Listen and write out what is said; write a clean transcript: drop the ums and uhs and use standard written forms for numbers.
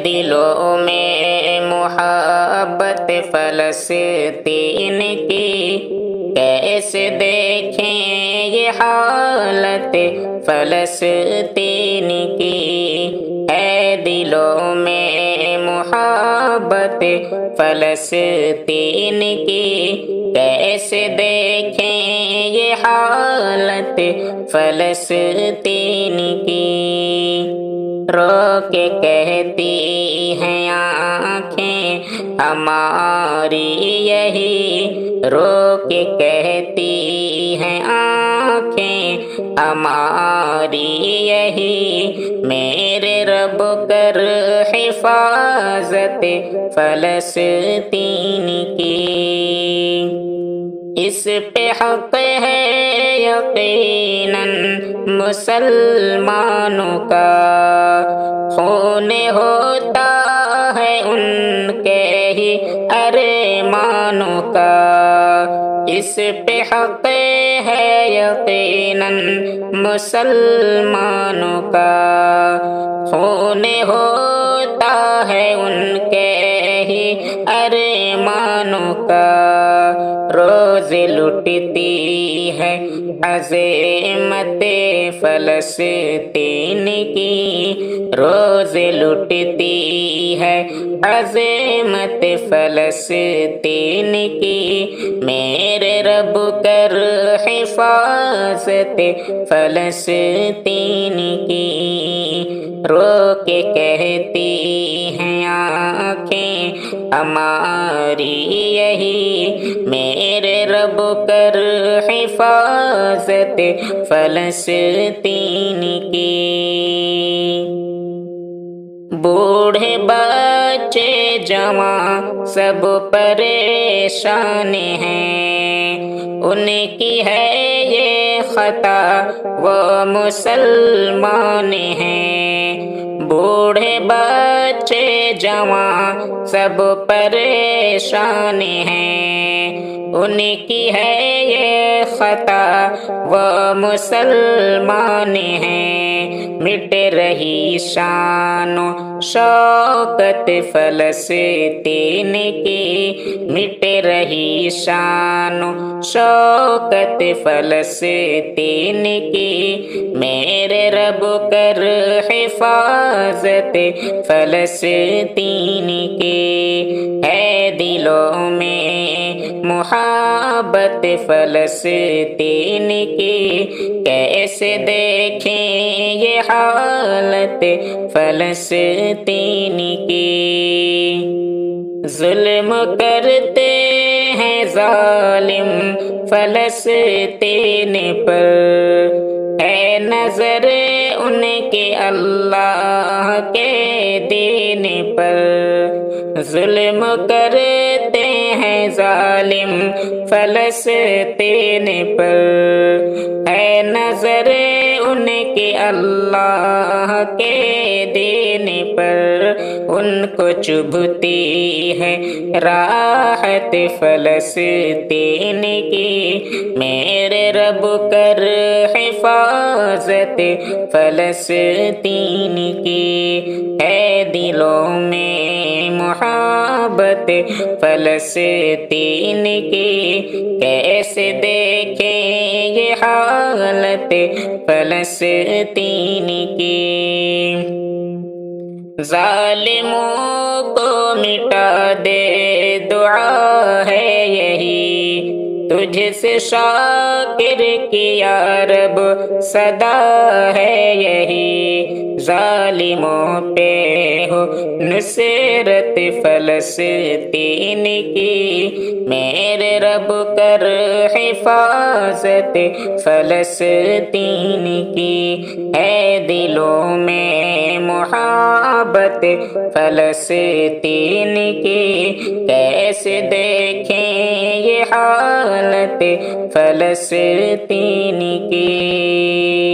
دلوں میں محبت فلسطین کی، کیسے دیکھیں یہ حالت فلسطین کی، ہے دلوں میں محبت فلسطین کی، کیسے دیکھیں یہ حالت فلسطین کی۔ رو کے کہتی ہیں آنکھیں ہماری یہی، رو کے کہتی ہیں آنکھیں ہماری یہی، میرے رب کر حفاظت فلسطین کی۔ اس پہ حق ہے یقیناً مسلمانوں کا، خون ہوتا ہے ان کے ہی ارمانوں کا، اس پہ حق ہے یقیناً مسلمانوں کا، خون ہوتا ہے ان کے ہی ارمانوں کا۔ روز لٹتی ہے عظمت فلسطین کی، روز لٹتی ہے عظمت فلسطین کی، میرے رب کر حفاظت فلسطین کی۔ رو کے کہتی ہیں آنکھیں ہماری یہی، میرے رب کر حفاظت فلسطین کی۔ بوڑھے بچے جوان سب پریشان ہیں، ان کی ہے یہ خطا وہ مسلمان ہیں، بوڑھے بچے جوان سب پریشان ہیں، ان کی ہے یہ خطا وہ مسلمان ہیں، مٹ رہی شان و شوکت فلسطین کی، مٹ رہی شان و شوکت فلسطین کی، میرے رب کر حفاظت فلسطین کی، ہے دلوں میں محبت فلسطین کی، کیسے دیکھیں یہ حالت فلسطین کی۔ ظلم کرتے ہیں ظالم فلسطین پر، ہے نظر ان کے اللہ کے دین پر، ظلم کرتے ہیں ظالم فلسطین پر، ہے نظر ان کے اللہ کے دین پر، ان کو چبھتی ہے راحت فلسطین کی، میرے رب کر حفاظت فلسطین کی، ہے دلوں میں محبت فلسطین کی، کیسے دیکھیں یہ حالت فلسطین کی۔ ظالموں کو مٹا دے دعا ہے یہی، تجھ سے شاکر کی یا رب صدا ہے یہی، ظالموں پہ ہو نصرت فلسطین کی، میرے رب کر حفاظت فلسطین کی، ہے دلوں میں محبت فلسطین کی، کیسے دیکھیں یہ حالت فلسطین کی۔